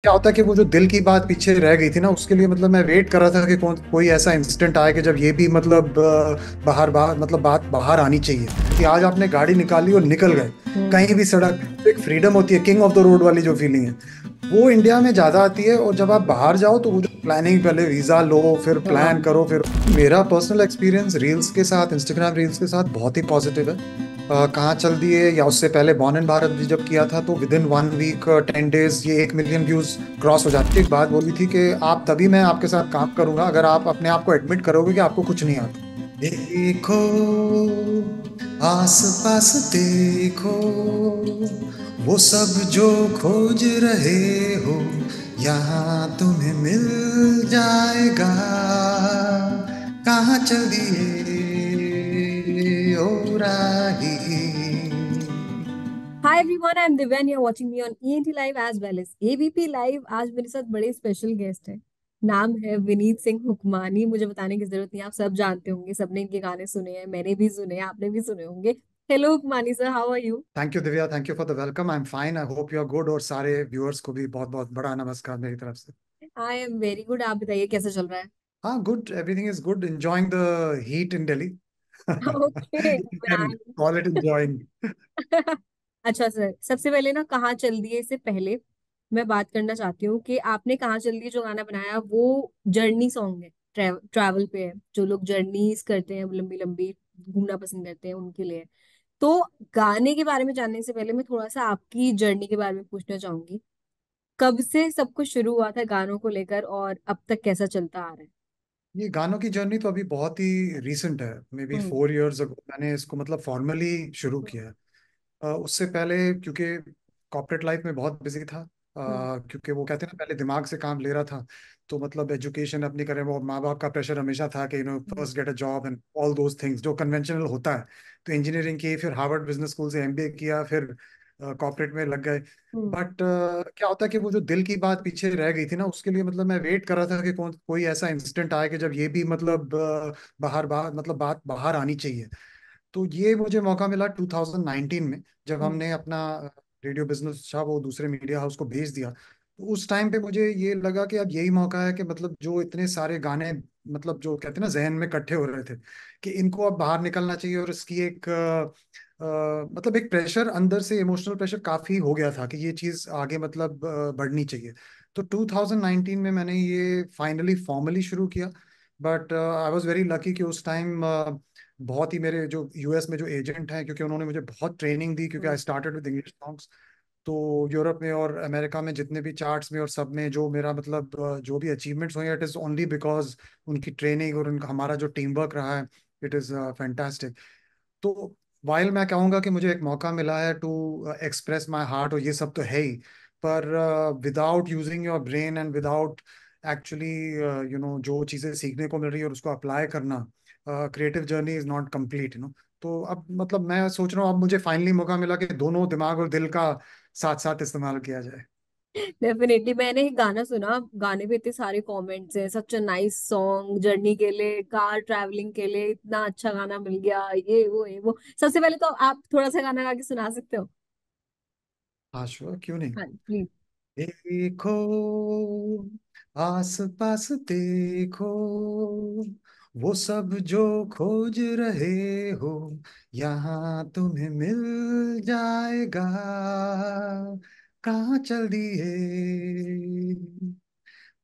क्या होता है कि वो जो दिल की बात पीछे रह गई थी ना, उसके लिए मतलब मैं वेट कर रहा था कि कोई ऐसा इंसिडेंट आए कि जब ये भी मतलब बाहर बाहर मतलब बात बाहर आनी चाहिए कि आज आपने गाड़ी निकाली और निकल गए हम्म। कहीं भी सड़क। तो एक फ्रीडम होती है, किंग ऑफ द रोड वाली जो फीलिंग है, वो इंडिया में ज्यादा आती है। और जब आप बाहर जाओ तो वो जो प्लानिंग, पहले वीजा लो, फिर प्लान हाँ। करो, फिर मेरा पर्सनल एक्सपीरियंस रील्स के साथ, इंस्टाग्राम रील्स के साथ बहुत ही पॉजिटिव है। कहाँ चल दिए, या उससे पहले बॉर्न एंड भारत भी जब किया था तो विद इन 1 वीक 10 डेज ये 1 मिलियन व्यूज क्रॉस हो जाती है। एक बात बोली थी कि आप तभी मैं आपके साथ काम करूंगा अगर आप अपने आप को एडमिट करोगे कि आपको कुछ नहीं आता। देखो आस पास, देखो वो सब जो खोज रहे हो यहाँ तुम्हें मिल जाएगा। कहाँ चल दिए ओ राही। Hi everyone, I am Divya, you are watching me on ENT live as well as ABP live. आज मेरे साथ बड़े स्पेशल गेस्ट हैं। नाम है विनीत सिंह हुक्मानी। मुझे बताने की जरूरत नहीं, आप सब जानते होंगे, सबने इनके गाने सुने हैं, मैंने भी सुने हैं, आपने भी सुने होंगे। Hello Hukmani sir, how are you? Thank you Divya, thank you for the welcome. I am fine, I hope you are good. और सारे व्यूअर्स को भी बहुत बहुत बड़ा नमस्कार मेरी तरफ से। I am very good. आप बताइए कैसा चल रहा है? हाँ, good, everything is good, enjoying the heat in Delhi. Okay. You can call it enjoying. अच्छा सर, सबसे पहले ना कहाँ चल दिए इससे पहले मैं बात करना चाहती हूँ कि आपने कहाँ चल दिए जो गाना बनाया वो जर्नी सॉन्ग है। ट्रैवल पे है, जो लोग जर्नीज करते हैं, लंबी लंबी घूमना पसंद करते हैं उनके लिए। तो गाने के बारे में जानने से पहले मैं थोड़ा सा आपकी जर्नी के बारे में पूछना चाहूंगी। कब से सब कुछ शुरू हुआ था गानों को लेकर और अब तक कैसा चलता आ रहा है? ये गानों की जर्नी तो अभी बहुत ही रीसेंट है। May be hmm. 4 years ago मैंने इसको मतलब फॉर्मली शुरू किया है। उससे पहले क्योंकि कॉर्पोरेट लाइफ में बहुत बिजी था। हम्म। क्योंकि वो कहते हैं ना, पहले दिमाग से काम ले रहा था। तो मतलब एजुकेशन अपनी करें, वो माँ बाप का प्रेशर हमेशा था कि hmm. First get a job and all those things जो कन्वेंशनल होता है। तो इंजीनियरिंग की, फिर हार्वर्ड बिजनेस स्कूल से एमबीए किया, फिर कॉर्पोरेट में लग गए। हम्म। बट क्या होता है कि वो जो दिल की बात पीछे रह गई थी ना, उसके लिए मतलब मैं वेट कर रहा था कि कोई ऐसा इंसिडेंट आए कि जब ये भी मतलब बाहर बाहर मतलब बात बाहर आनी चाहिए। तो ये मुझे मौका मिला 2019 में, जब हम्म। हमने अपना रेडियो बिजनेस था वो दूसरे मीडिया हाउस को भेज दिया। तो उस टाइम पे मुझे ये लगा कि अब यही मौका है कि मतलब जो इतने सारे गाने मतलब जो कहते हैं ना जहन में इकट्ठे हो रहे थे, कि इनको अब बाहर निकलना चाहिए। और इसकी एक मतलब एक प्रेशर अंदर से, इमोशनल प्रेशर काफी हो गया था कि ये चीज आगे मतलब बढ़नी चाहिए। तो 2019 में मैंने ये फाइनली फॉर्मली शुरू किया। But I was very lucky कि उस टाइम बहुत ही मेरे जो यूएस में जो एजेंट हैं, क्योंकि उन्होंने मुझे बहुत ट्रेनिंग दी, क्योंकि I hmm. Started with English songs. तो यूरोप में और अमेरिका में जितने भी चार्ट्स में और सब में जो मेरा मतलब जो भी अचीवमेंट्स हुए, इट इज ओनली बिकॉज उनकी ट्रेनिंग और उनका हमारा जो टीम वर्क रहा है। It is fantastic. तो वाइल मैं कहूँगा कि मुझे एक मौका मिला है टू एक्सप्रेस माई हार्ट, और ये सब तो है ही, पर without using your brain and without actually जो चीज़ें सीखने को मिल रही है और उसको अप्लाई करना, creative journey is not complete तो अब मतलब मैं सोच रहा हूँ, अब मुझे फाइनली मौका मिला कि दोनों दिमाग और दिल का साथ साथ इस्तेमाल किया जाए। डेफिनेटली मैंने एक गाना सुना, गाने पे इतने सारे कमेंट्स हैं, सच अ नाइस सॉन्ग, जर्नी के लिए, कार ट्रैवलिंग के लिए इतना अच्छा गाना मिल गया, ये वो। सबसे पहले तो आप थोड़ा सा गाना गा के सुना सकते हो? हाँ श्योर, क्यों नहीं। हाँ प्लीज। देखो आस पास, देखो वो सब जो खोज रहे हो यहाँ तुम्हें मिल जाएगा। कहाँ चल दिए,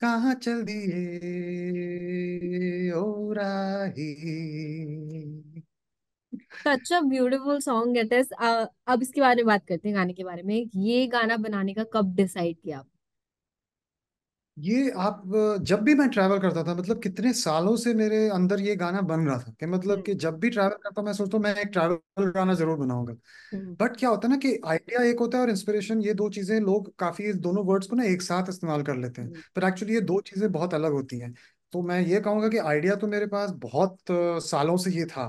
कहाँ चल दिए ओ राही। Such a beautiful song it is. अब इसके बारे में बात करते हैं, गाने के बारे में। ये गाना बनाने का कब डिसाइड किया आप? ये आप जब भी मैं ट्रैवल करता था, मतलब कितने सालों से मेरे अंदर ये गाना बन रहा था कि मतलब हम्म। कि जब भी ट्रैवल करता मैं सोचता हूँ मैं एक ट्रैवल गाना जरूर बनाऊंगा। हम्म। बट क्या होता है ना कि आइडिया एक होता है और इंस्पिरेशन, ये दो चीजें लोग काफी इस दोनों वर्ड्स को ना एक साथ इस्तेमाल कर लेते हैं। हम्म। पर एक्चुअली ये दो चीजें बहुत अलग होती हैं। तो मैं ये कहूंगा कि आइडिया तो मेरे पास बहुत सालों से ये था।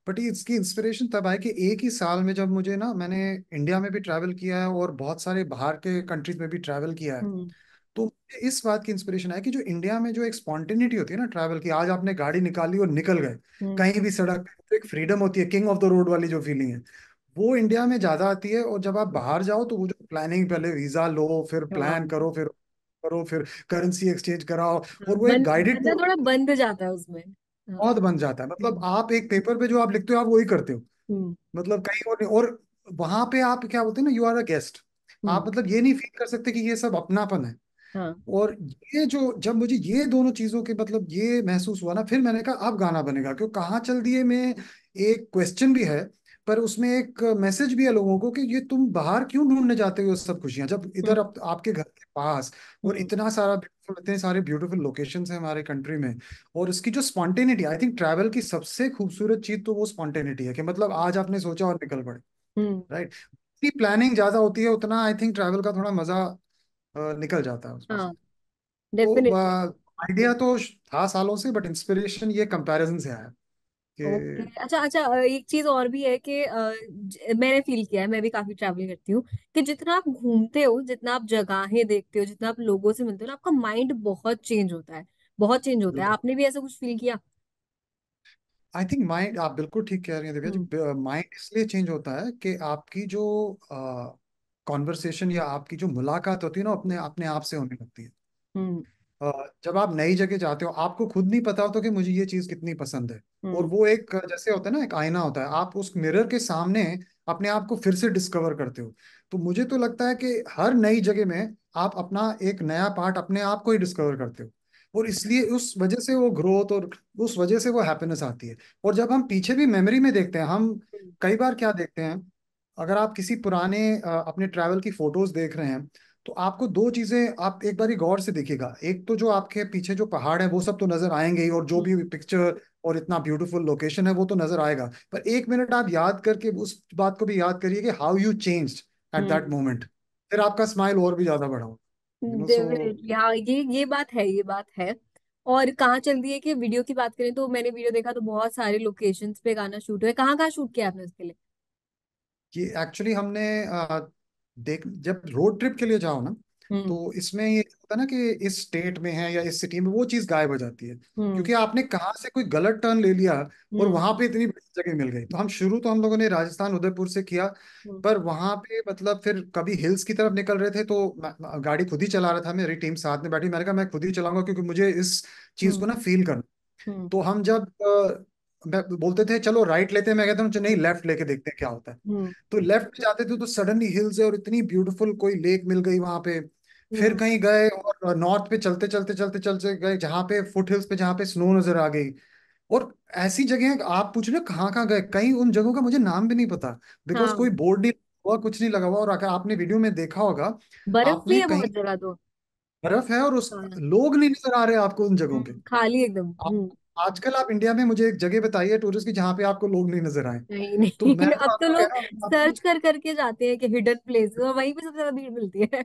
बट ये इसकी इंस्पिरेशन तब आई कि एक ही साल में जब मुझे ना, मैंने इंडिया में भी ट्रैवल किया है और बहुत सारे बाहर के कंट्रीज में भी ट्रैवल किया है। हम्म। तो मुझे इस बात की इंस्पिरेशन है कि जो इंडिया में जो एक स्पॉन्टेनिटी होती है ना ट्रैवल की, आज आपने गाड़ी निकाली और निकल गए हम्म। कहीं भी सड़क पे, तो एक फ्रीडम होती है, किंग ऑफ द रोड वाली जो फीलिंग है, वो इंडिया में ज्यादा आती है। और जब आप बाहर जाओ तो वो जो प्लानिंग, पहले वीजा लो, फिर प्लान हाँ। करो, फिर करो, फिर करेंसी एक्सचेंज कराओ। हाँ, और वो एक गाइडेड बंदा थोड़ा बंद जाता है उसमें। हाँ। बहुत बन जाता है। मतलब हम्म। आप एक पेपर पे जो आप लिखते हो आप वही करते हो, हम्म। मतलब कहीं और नहीं। और वहां पे आप क्या बोलते हैं ना, यू आर अ गेस्ट। हम्म। आप मतलब ये नहीं फील कर सकते कि ये सब अपनापन है। हाँ। और ये जो जब मुझे ये दोनों चीजों के मतलब ये महसूस हुआ ना, फिर मैंने कहा अब गाना बनेगा। क्यों कहाँ चल दिए में एक क्वेश्चन भी है, पर उसमें एक मैसेज भी है लोगों को कि ये तुम बाहर क्यों ढूंढने जाते हो ये सब खुशियां, जब हम्म। इधर आपके घर के पास और हम्म। इतना सारा beautiful, इतने सारे ब्यूटीफुल लोकेशंस हैं हमारे कंट्री में। और इसकी जो स्पॉन्टेनिटी, आई थिंक ट्रैवल की सबसे खूबसूरत चीज तो वो स्पॉन्टेनिटी है कि मतलब आज आपने सोचा और निकल पड़े। हम्म। राइट। जितनी प्लानिंग ज्यादा होती है उतना आई थिंक ट्रैवल का थोड़ा मजा निकल जाता है उसमें से। हाँ, तो डेफिनेटली। आइडिया तो था सालों से, बट इंस्पिरेशन ये कंपैरिजन से आया ओके। कि अच्छा अच्छा, एक चीज और भी है कि मैंने फील किया है, मैं भी काफी ट्रैवल करती हूँ, कि जितना आप घूमते हो, जितना आप जगहें देखते हो, जितना आप लोगों से मिलते हो ना, आपका माइंड बहुत चेंज होता है। बहुत चेंज होता है। बिल्कुल। आपने भी ऐसा कुछ फील किया? आई थिंक माइंड, आप बिल्कुल ठीक कह रही हैं दिव्या हम्म। जी। माइंड इसलिए चेंज होता है कि आपकी जो कॉन्वर्सेशन या आपकी जो मुलाकात होती है ना अपने अपने आप से होने लगती है। हम्म। अ, जब आप नई जगह जाते हो आपको खुद नहीं पता होता कि मुझे ये चीज कितनी पसंद है। और हम्म। वो एक जैसे होता है ना, एक आईना होता है, आप उस मिरर के सामने अपने आप को फिर से डिस्कवर करते हो। तो मुझे तो लगता है कि हर नई जगह में आप अपना एक नया पार्ट अपने आप को ही डिस्कवर करते हो। और इसलिए उस वजह से वो ग्रोथ और उस वजह से वो हैप्पीनेस आती है। और जब हम पीछे भी मेमोरी में देखते हैं, हम हम्म। कई बार क्या देखते हैं, अगर आप किसी पुराने अपने ट्रैवल की फोटोज देख रहे हैं, तो आपको दो चीजें आप एक बारी गौर से देखिएगा। एक तो जो आपके पीछे जो पहाड़ है वो सब तो नजर आएंगे ही, और जो भी पिक्चर और इतना ब्यूटीफुल लोकेशन है वो तो नजर आएगा। पर एक मिनट आप याद करके उस बात को भी याद करिए कि how you changed at that hmm. Moment. फिर आपका स्माइल और भी ज्यादा बढ़ा, सो। डेफिनेटली, हाँ, ये बात है, ये बात है। और कहाँ चल रही है कि वीडियो की बात करें तो मैंने वीडियो देखा तो बहुत सारे लोकेशंस पे गाना शूट हुआ है। कहाँ कहाँ शूट किया आपने उसके लिए? कि एक्चुअली हमने देख जब रोड ट्रिप के लिए जाओ ना, हम्म। तो इसमें ये होता है ना कि इस स्टेट में है या इस सिटी में, वो चीज गायब हो जाती है। हम्म। क्योंकि आपने कहाँ से कोई गलत टर्न ले लिया और हम्म। वहां पे इतनी बड़ी जगह मिल गई। तो हम लोगों ने राजस्थान उदयपुर से किया। हम्म। पर वहां पे मतलब फिर कभी हिल्स की तरफ निकल रहे थे तो गाड़ी खुद ही चला रहा था, मेरी टीम साथ में बैठी। मैंने कहा मैं खुद ही चलाऊंगा क्योंकि मुझे इस चीज को हम्म। ना फील करना। हम्म। तो हम जब मैं बोलते थे चलो राइट लेते हैं, मैं कहता हूँ नहीं लेफ्ट लेके देखते हैं क्या होता है। हम्म। तो लेफ्ट में जाते थे तो सडनली हिल्स है और इतनी ब्यूटीफुल कोई लेक मिल गई वहां पे। फिर हम्म। कहीं गए और नॉर्थ पे चलते चलते चलते चलते गए जहाँ पे फुट हिल्स पे, जहाँ पे स्नो नजर आ गई। और ऐसी जगह आप पूछ रहे हो कहाँ कहाँ गए, कहीं उन जगहों का मुझे नाम भी नहीं पता, बिकॉज हाँ, कोई बोर्ड नहीं हुआ, कुछ नहीं लगा हुआ। और अगर आपने वीडियो में देखा होगा, बर्फ भी आपने है कहीं बहुत जगह तो। बर्फ है और उस हाँ। लोग नहीं नजर आ रहे आपको उन जगहों पे। खाली एकदम। आप आजकल आप इंडिया में मुझे एक जगह बताइए टूरिस्ट की जहाँ पे आपको लोग नहीं नजर आए। नहीं तो नहीं, मैं तो अब तो आपको कह लोग रहा हूँ आपको सर्च कर करके जाते हैं कि हिडन प्लेस, और वहीं पे सबसे ज्यादा भीड़ मिलती है।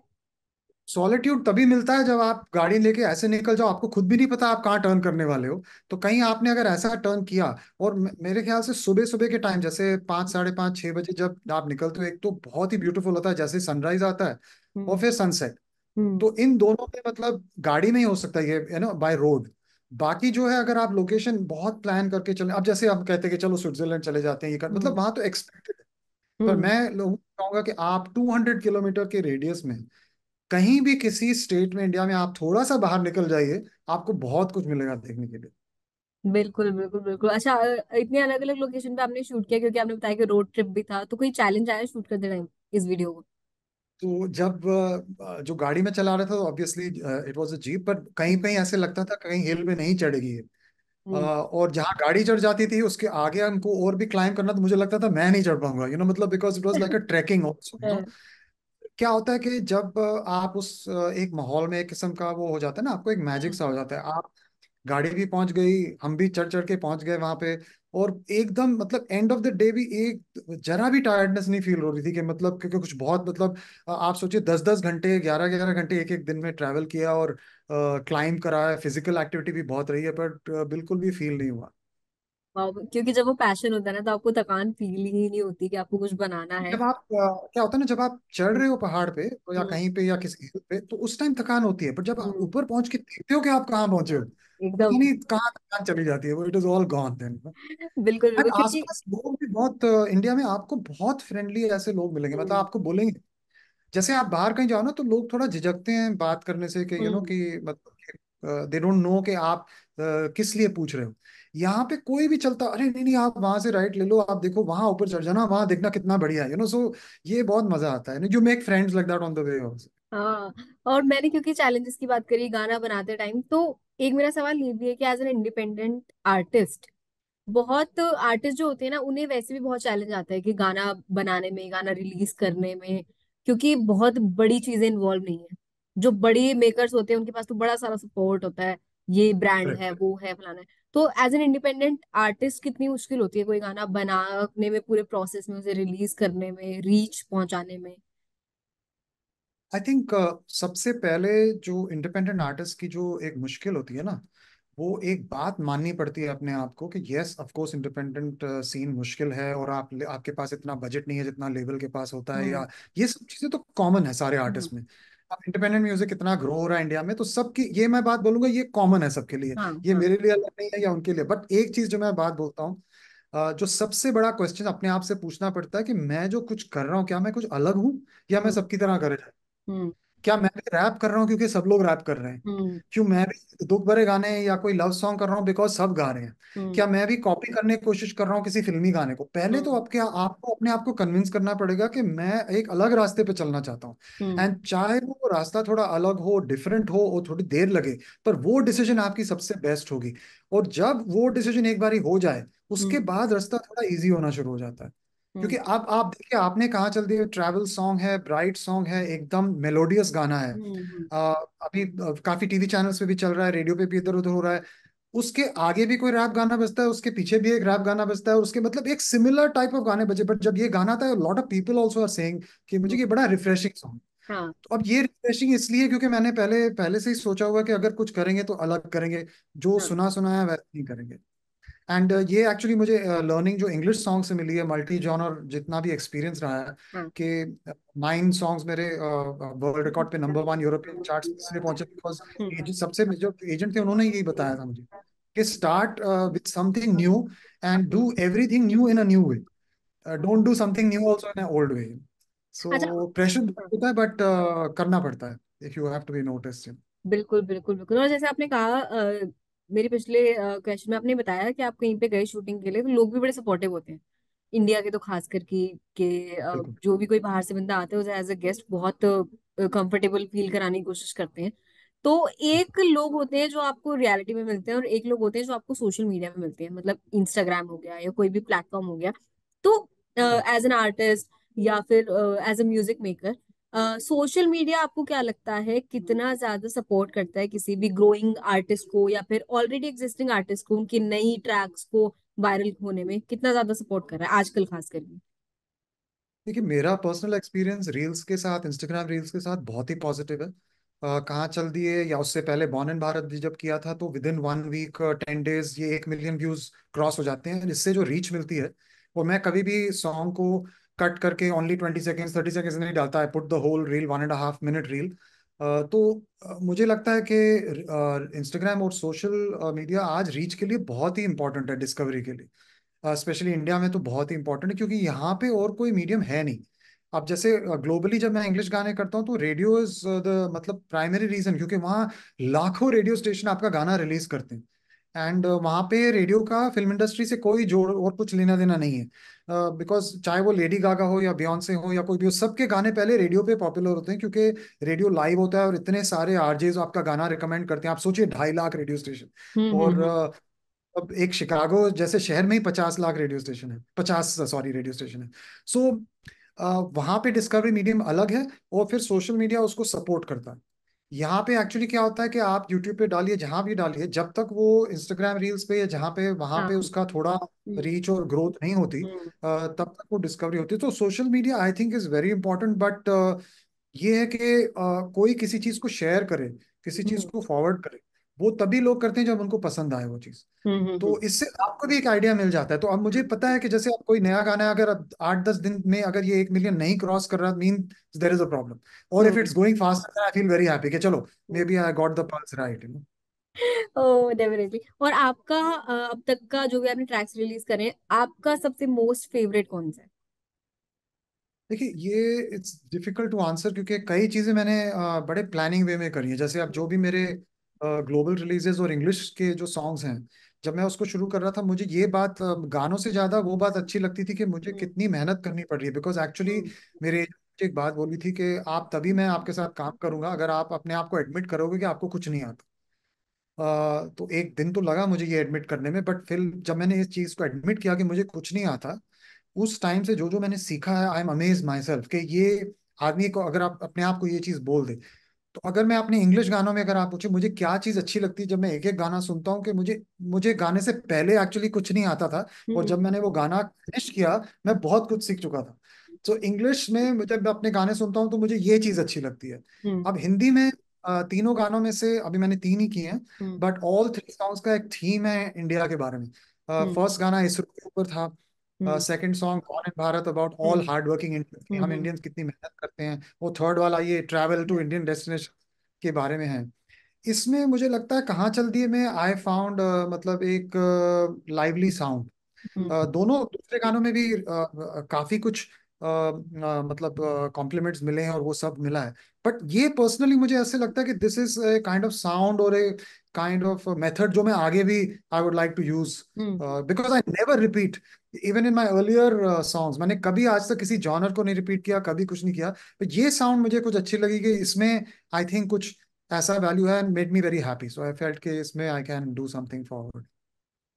सॉलिट्यूड तभी मिलता है जब आप गाड़ी लेके ऐसे निकल जाओ, आपको खुद भी नहीं पता आप कहाँ टर्न करने वाले हो। तो कहीं आपने अगर ऐसा टर्न किया, और मेरे ख्याल से सुबह सुबह के टाइम जैसे 5, 5:30, 6 बजे जब आप निकलते हो, एक तो बहुत ही ब्यूटीफुल होता है जैसे सनराइज आता है और हम्म। फिर सनसेट। हम्म। तो इन दोनों में मतलब गाड़ी में ही हो सकता है ये, है ना, बाय रोड। बाकी जो है अगर आप लोकेशन बहुत प्लान करके चले, अब जैसे हम कहते हैं कि चलो स्विट्जरलैंड चले जाते हैं, ये कर हम्म। मतलब वहां तो एक्सपेक्टेड है। पर हम्म। मैं लोगों को कहूंगा कि आप 200 किलोमीटर के रेडियस में कहीं भी किसी स्टेट में इंडिया में आप थोड़ा सा बाहर निकल जाइए, आपको बहुत कुछ मिलेगा देखने के लिए। बिल्कुल बिल्कुल बिल्कुल। अच्छा, इतने अलग अलग लोकेशन पे आपने शूट किया, क्योंकि आपने बताया कि रोड ट्रिप भी था, तो कोई चैलेंज आया शूट करते टाइम इस वीडियो को? तो जब जो गाड़ी में चला रहा था तो obviously it was a jeep, पर कहीं कहीं ऐसे लगता था कहीं हिल में नहीं चढ़ेगी ये। हम्म। और जहाँ गाड़ी चढ़ जाती थी उसके आगे हमको और भी क्लाइंब करना, तो मुझे लगता था मैं नहीं चढ़ पाऊंगा, मतलब because it was like a trekking also. क्या होता है कि जब आप उस एक माहौल में एक किस्म का वो हो जाता है ना, आपको एक मैजिक सा हो जाता है। आप गाड़ी भी पहुंच गई, हम भी चढ़ चढ़ के पहुंच गए वहां पे। और एकदम मतलब एंड ऑफ द डे भी एक जरा भी टायर्डनेस नहीं फील हो रही थी कि मतलब, क्योंकि कुछ बहुत मतलब आप सोचिए 10-10 घंटे, 11-11 घंटे एक एक दिन में ट्रैवल किया और क्लाइंब करा है, फिजिकल एक्टिविटी भी बहुत रही है, बट बिल्कुल भी फील नहीं हुआ। वाह, क्योंकि जब वो पैशन होता है ना, तो आपको थकान फील ही नहीं होती कि आपको कुछ बनाना है। जब आप क्या होता है ना, जब आप चढ़ हम्म। रहे हो पहाड़ पे तो या हम्म। कहीं पे या किसी हिल पे, तो उस टाइम थकान होती है, पर जब आप हम्म। ऊपर पहुंच के देखते हो कि आप कहाँ पहुंचे हो, एकदम। पता नहीं कहाँ थकान चली जाती है, वो it is all gone then. बिल्कुल एंड बिल्कुल, क्योंकि आसपास लोग भी बहुत इंडिया में आपको बहुत फ्रेंडली ऐसे लोग मिलेंगे, मतलब हम्म, आपको बोलेंगे जैसे आप बाहर कहीं जाओ ना तो लोग थोड़ा झिझकते हैं बात करने से, कि हम्म। कि मतलब दे डोंट नो कि आप किस लिए पूछ रहे हो। यहाँ पे कोई भी चलता, अरे नहीं नहीं आप वहां से राइट ले लो, आप देखो वहां ऊपर चढ़ जाना, वहां देखना कितना बढ़िया है, सो ये बहुत मजा आता है, you make friends like that on the way also. हाँ। और मैंने क्योंकि चैलेंजेस की बात करी गाना बनाते टाइम, तो एक मेरा सवाल ये भी है कि एज एन इंडिपेंडेंट आर्टिस्ट, बहुत आर्टिस्ट जो होते हैं ना, उन्हें वैसे भी बहुत चैलेंज आता है कि गाना बनाने में, गाना रिलीज करने में, क्योंकि बहुत बड़ी चीजें इन्वॉल्व नहीं है। जो बड़ी मेकर्स होते हैं उनके पास तो बड़ा सारा सपोर्ट होता है, ये ब्रांड है, वो है, फलाना है। तो एज एन इंडिपेंडेंट आर्टिस्ट कितनी मुश्किल होती है कोई गाना बनाने में, पूरे प्रोसेस में, उसे रिलीज करने में, रीच पहुंचाने में। आई थिंक सबसे पहले जो इंडिपेंडेंट आर्टिस्ट की जो एक मुश्किल होती है ना, वो एक बात माननी पड़ती है अपने आप को, कि yes of course independent scene मुश्किल है, और आपके पास इतना बजट नहीं है जितना लेवल के पास होता है, हम्म। या ये सब चीजें तो कॉमन है सारे हम्म। आर्टिस्ट में। अब इंडिपेंडेंट म्यूजिक इतना ग्रो हो रहा है इंडिया में, तो सबकी ये मैं बात बोलूंगा, ये कॉमन है सबके लिए। हाँ। ये हाँ। मेरे लिए अलग नहीं है या उनके लिए, बट एक चीज जो मैं बात बोलता हूँ, जो सबसे बड़ा क्वेश्चन अपने आप से पूछना पड़ता है कि मैं जो कुछ कर रहा हूँ, क्या मैं कुछ अलग हूँ, या मैं हम्म। सबकी तरह कर रहा हूँ। हम्म। क्या मैं भी रैप कर रहा हूँ क्योंकि सब लोग रैप कर रहे हैं? हम्म। क्यों मैं भी दुख भरे गाने या कोई लव सॉन्ग कर रहा हूँ बिकॉज सब गा रहे हैं? हम्म। क्या मैं भी कॉपी करने की कोशिश कर रहा हूँ किसी फिल्मी गाने को? पहले तो हम्म। आपको अपने आप को कन्विंस करना पड़ेगा कि मैं एक अलग रास्ते पे चलना चाहता हूँ। हम्म। एंड चाहे वो रास्ता थोड़ा अलग हो, डिफरेंट हो और थोड़ी देर लगे, पर वो डिसीजन आपकी सबसे बेस्ट होगी। और जब वो डिसीजन एक बारी हो जाए, उसके हम्म। बाद रास्ता थोड़ा इजी होना शुरू हो जाता है। क्योंकि हम्म। अब आप देखिए, आपने कहा चल दिया, ट्रैवल सॉन्ग है, ब्राइट सॉन्ग है, एकदम मेलोडियस गाना है। हम्म। अभी काफी टीवी चैनल्स पे भी चल रहा है, रेडियो पे भी इधर उधर हो रहा है। उसके आगे भी कोई रैप गाना बजता है, उसके पीछे भी एक रैप गाना बजता है, और उसके मतलब एक सिमिलर टाइप ऑफ गाने बजे, बट जब ये गाना था, lot of people also are saying कि मुझे हम्म। ये बड़ा रिफ्रेशिंग सॉन्ग। हाँ। तो अब ये रिफ्रेशिंग इसलिए क्योंकि मैंने पहले पहले से ही सोचा हुआ है कि अगर कुछ करेंगे तो अलग करेंगे, जो हाँ। सुना सुना है वैसे नहीं करेंगे। एंड ये एक्चुअली मुझे लर्निंग जो इंग्लिश सॉन्ग से मिली है, मल्टी जॉनर जितना भी एक्सपीरियंस रहा है, हाँ। कि 9 सॉन्ग्स मेरे वर्ल्ड रिकॉर्ड पे नंबर 1 यूरोपियन चार्ट्स इसलिए पहुंचे बिकॉज हम्म। सबसे जो एजेंट थे उन्होंने यही बताया था मुझे, कि start with something new and do everything new in a new way, don't do something new also in a old way. अच्छा। सो प्रेशर हाँ, होता है, बट करना पड़ता है if you have to be noticed. बिल्कुल बिल्कुल बिल्कुल। और जैसे आपने कहा, मेरे पिछले क्वेश्चन में आपने बताया कि आप कहीं पे गए शूटिंग के लिए, तो लोग भी बड़े सपोर्टिव होते हैं, इंडिया के तो खास करके, कि बिल्कुल। जो भी कोई बाहर से बंदा आता है उसे एज अ गेस्ट बहुत कंफर्टेबल फील कराने की कोशिश करते हैं। तो एक लोग होते हैं जो आपको रियलिटी में मिलते हैं, और एक लोग होते हैं जो आपको सोशल मीडिया में मिलते हैं, मतलब इंस्टाग्राम हो गया या कोई भी प्लेटफॉर्म हो गया। तो एज एन आर्टिस्ट या फिर as a music maker, social media आपको क्या लगता है कितना ज्यादा सपोर्ट करता है किसी भी ग्रोइंग आर्टिस्ट को, या फिर ऑलरेडी एग्जिस्टिंग आर्टिस्ट को, उनकी नई ट्रैक्स को वायरल होने में कितना ज्यादा सपोर्ट कर रहा है आजकल खास करके? देखिए, मेरा पर्सनल एक्सपीरियंस रील्स के साथ, इंस्टाग्राम रील्स के साथ बहुत ही पॉजिटिव है। कहाँ चल दिए, या उससे पहले बॉर्न एंड भारत भी जब किया था, तो विद इन 1 वीक 10 डेज ये 1 मिलियन व्यूज क्रॉस हो जाते हैं, जिससे जो रीच मिलती है। और मैं कभी भी सॉन्ग को कट करके ओनली 20 सेकेंड्स 30 सेकेंड्स नहीं डालता है, put the whole reel, 1.5 minute reel. मुझे लगता है कि इंस्टाग्राम और सोशल मीडिया आज रीच के लिए बहुत ही इंपॉर्टेंट है, डिस्कवरी के लिए। स्पेशली इंडिया में तो बहुत ही इंपॉर्टेंट है, क्योंकि यहाँ पे और कोई मीडियम है नहीं। अब जैसे ग्लोबली जब मैं इंग्लिश गाने करता हूँ, तो रेडियो इज द मतलब प्राइमरी रीजन, क्योंकि वहाँ लाखों रेडियो स्टेशन आपका गाना रिलीज करते हैं। एंड वहाँ पे रेडियो का फिल्म इंडस्ट्री से कोई जोड़ और कुछ लेना देना नहीं है। बिकॉज चाहे वो लेडी गागा हो या बियॉन्से हो या कोई भी हो, सबके गाने पहले रेडियो पे पॉपुलर होते हैं, क्योंकि रेडियो लाइव होता है और इतने सारे आरजेज आपका गाना रिकमेंड करते हैं। आप सोचिए, 2.5 लाख रेडियो स्टेशन। और हम्म। अब एक शिकागो जैसे शहर में ही 50 लाख रेडियो स्टेशन है, 50 सॉरी रेडियो स्टेशन है। सो वहां पे डिस्कवरी मीडियम अलग है, और फिर सोशल मीडिया उसको सपोर्ट करता है। यहाँ पे एक्चुअली क्या होता है कि आप यूट्यूब पे डालिए, जहां भी डालिए, जब तक वो इंस्टाग्राम रील्स पे या जहाँ पे वहां हाँ। पे उसका थोड़ा हम्म। रीच और ग्रोथ नहीं होती, हम्म। तब तक वो डिस्कवरी होती है। तो social media I think is very important, but ये है कि कोई किसी चीज को शेयर करे, किसी चीज हम्म। को फॉरवर्ड करे, वो तभी लोग करते हैं जब उनको पसंद आए वो चीज। हम्म। तो इससे आपको भी एक आइडिया मिल जाता है। तो अब मुझे पता है कि जैसे अब कोई नया गाना है, अगर अब 8-10 दिन में अगर ये 1 मिलियन नहीं क्रॉस कर रहा, mean there is a problem. और if hmm. It's going fast, I feel very happy कि चलो, may hmm. Be I got the pulse right. Oh, definitely. और आपका अब तक का जो भी आपने ट्रैक्स रिलीज करे हैं, आपका सबसे मोस्ट फेवरेट कौन सा है? देखिए ये इट्स डिफिकल्ट टू आंसर, क्योंकि कई चीजें मैंने बड़े प्लानिंग वे में करी है। जैसे अब जो भी मेरे ग्लोबल रिलीजेस और इंग्लिश के जो सॉन्ग्स हैं, जब मैं उसको शुरू कर रहा था, मुझे ये बात गानों से ज्यादा वो बात अच्छी लगती थी कि मुझे हम्म कितनी मेहनत करनी पड़ रही है। बिकॉज एक्चुअली हम्म मेरे एक बात बोली थी कि आप तभी मैं आपके साथ काम करूंगा अगर आप अपने आप को एडमिट करोगे कि आपको कुछ नहीं आता। तो एक दिन तो लगा मुझे ये एडमिट करने में, बट फिर जब मैंने इस चीज को एडमिट किया कि मुझे कुछ नहीं आता, उस टाइम से जो जो मैंने सीखा है, I am amaze my self कि ये आदमी को अगर आप अपने आप को ये चीज बोल दे। तो अगर मैं अपने इंग्लिश गानों में, अगर आप पूछे मुझे क्या चीज अच्छी लगती है, जब मैं एक एक गाना सुनता हूँ कि मुझे मुझे गाने से पहले एक्चुअली कुछ नहीं आता था, और जब हम्म मैंने वो गाना फिनिश किया, मैं बहुत कुछ सीख चुका था। तो इंग्लिश में जब मैं अपने गाने सुनता हूँ तो मुझे ये चीज अच्छी लगती है। हम्म अब हिंदी में तीनों गानों में से अभी मैंने तीन ही किए हैं, हम्म बट ऑल थ्री सॉन्ग्स का एक थीम है इंडिया के बारे में। हम्म फर्स्ट गाना इसरो के ऊपर था, हम्म सेकंड सॉन्ग कौन है Bharat, about all hmm hard working Indians, हम हम्म इंडियंस कितनी मेहनत करते हैं। वो थर्ड वाला ये travel to hmm Indian destination के बारे में है। इसमें मुझे लगता है कहाँ चल दिए में आई फाउंड मतलब एक लाइवली साउंड। दोनों दूसरे गानों में भी काफी कुछ मतलब कॉम्प्लीमेंट्स मिले हैं और वो सब मिला है। बट ये पर्सनली मुझे ऐसे लगता है कि this is a kind of sound और ए काइंड ऑफ मेथड जो मैं आगे भी I would like to use, hmm because I never repeat. Even in my earlier songs मैंने कभी आज तक किसी जॉनर को नहीं रिपीट किया, कभी कुछ नहीं किया। but ये साउंड मुझे कुछ अच्छी लगी कि इसमें आई थिंक कुछ ऐसा वैल्यू है, and made me very happy, so I felt कि इसमें I can do something forward.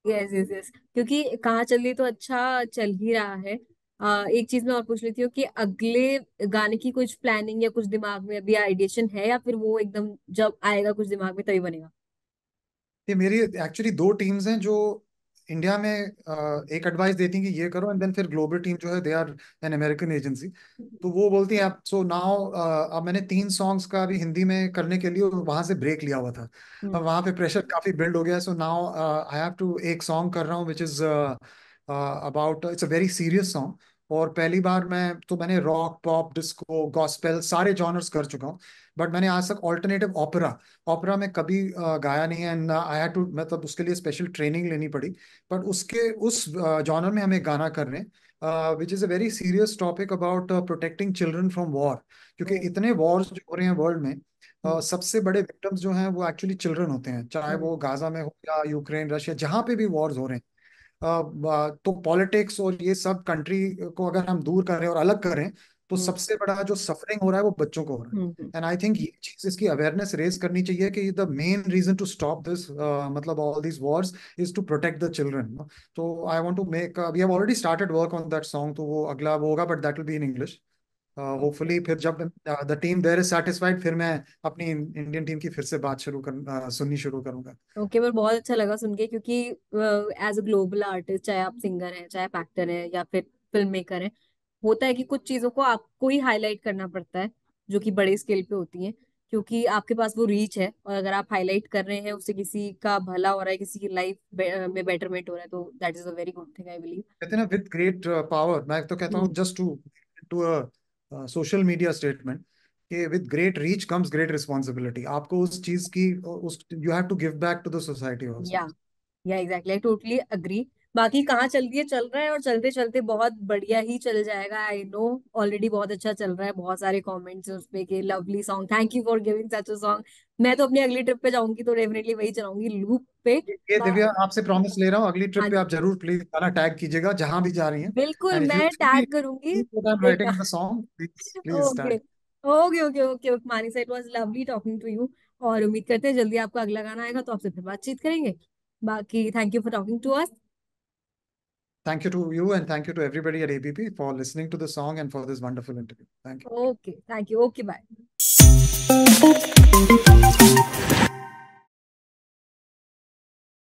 Yes yes yes, क्योंकि कहाँ चल रही तो अच्छा चल ही रहा है। एक चीज मैं और पूछ लेती हूँ कि अगले गाने की कुछ प्लानिंग या कुछ दिमाग में अभी आइडिएशन है, या फिर वो एकदम जब आएगा कुछ दिमाग में तभी बनेगा? ये मेरी एक्चुअली दो टीम्स हैं जो इंडिया में एक एडवाइस देती हैं कि ये करो, एंड देन फिर ग्लोबल टीम जो है they are an American agency. तो वो बोलती है आप, सो नाउ अब मैंने तीन सॉन्ग्स का भी हिंदी में करने के लिए वहां से ब्रेक लिया हुआ था। अब हम्म वहां पे प्रेशर काफी बिल्ड हो गया है, so now I have to एक सॉन्ग कर रहा हूँ which is about, it's a very serious song. और पहली बार मैंने रॉक पॉप डिस्को गॉस्पेल सारे जॉनर्स कर चुका हूँ, बट मैंने आज तक ऑल्टरनेटिव ओपेरा ओपेरा में कभी गाया नहीं है, एंड आई हैड टू, मतलब उसके लिए स्पेशल ट्रेनिंग लेनी पड़ी। बट उसके उस जॉनर में हम एक गाना कर रहे हैं which is a very serious topic about protecting children from war. क्योंकि हम्म इतने वॉर्स जो हो रहे हैं वर्ल्ड में, हम्म सबसे बड़े विक्टिम्स जो हैं वो एक्चुअली चिल्ड्रन होते हैं, चाहे हम्म वो गाजा में हो या यूक्रेन रशिया, जहाँ पे भी वॉर्स हो रहे हैं। तो पॉलिटिक्स और ये सब कंट्री को अगर हम दूर करें और अलग करें, तो हम्म सबसे बड़ा जो सफरिंग हो रहा है वो बच्चों को हो रहा है। हम्म एंड आई थिंक ये चीज, इसकी अवेयरनेस रेज करनी चाहिए कि the main reason to stop this, मतलब all these wars, is to protect the children. तो I want to make, we have already started work on that song, तो वो अगला वो होगा, but that will be in English. Hopefully फिर जब the team there is satisfied, फिर मैं अपनी इंडियन टीम की फिर से बात सुननी शुरू करूंगा। ओके, पर बहुत अच्छा लगा सुन के, क्योंकि एज अ ग्लोबल आर्टिस्ट, चाहे आप सिंगर हैं, चाहे आप एक्टर हैं, या फिर फिल्म मेकर हैं, होता है कि कुछ चीजों को आपको ही हाईलाइट करना पड़ता है जो कि बड़े स्केल पे होती हैं, क्योंकि आपके पास वो रीच है। और अगर आप हाईलाइट कर रहे हैं, उससे किसी का भला हो रहा है, किसी की लाइफ में बेटरमेंट हो रहा है, तो that is a very good thing, I believe. कहते हैं ना, विद ग्रेट पावर, मैं तो कहता हूँ, hmm just to to a social media statement, कि with great reach comes great responsibility. आपको उस चीज की, उस you have to give back to the society also. या एग्जैक्टली, आई टोटली अग्री। बाकी कहाँ चल रही है, चल रहा है, और चलते चलते बहुत बढ़िया ही चल जाएगा, आई नो। ऑलरेडी बहुत अच्छा चल रहा है, बहुत सारे कमेंट्स हैं उस पे कि lovely song, thank you for giving such a song. मैं तो अपनी अगली ट्रिप पे जाऊंगी तो डेफिनेटली वही चलाऊंगी लूप पे। ये बा- दिव्या, आपसे प्रॉमिस ले रहा हूँ, अगली हाँ ट्रिप पे जी, आप जरूर प्लीज गाना टैग कीजिएगा जहां भी जा रही हैं। बिल्कुल एंड इफ यू मैं सी टैग करूंगी। व्हाट आई एम देखना। Writing the song, please please okay tag. Okay okay okay okay Manisa, it was lovely talking to you. और उम्मीद करते हैं जल्दी आपका अगला गाना आएगा तो आपसे फिर बातचीत करेंगे। बाकी thank you for talking to us. Thank you to you, and thank you to everybody at ABP for listening to the song and for this wonderful interview. Thank you. Okay, thank you, okay bye.